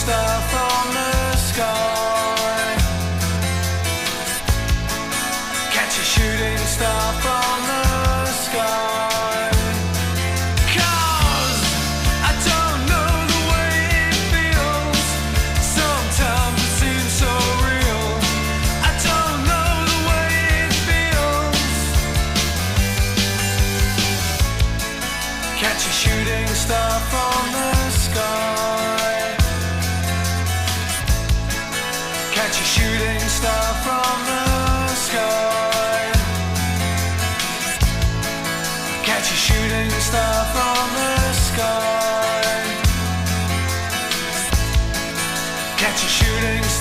star from the sky. Catch a shooting star from the sky. 'Cause I don't know the way it feels. Sometimes it seems so real. I don't know the way it feels. Catch a shooting star from the sky. Catch a shooting star from the sky. Catch a shooting star from the sky. Catch a shooting star.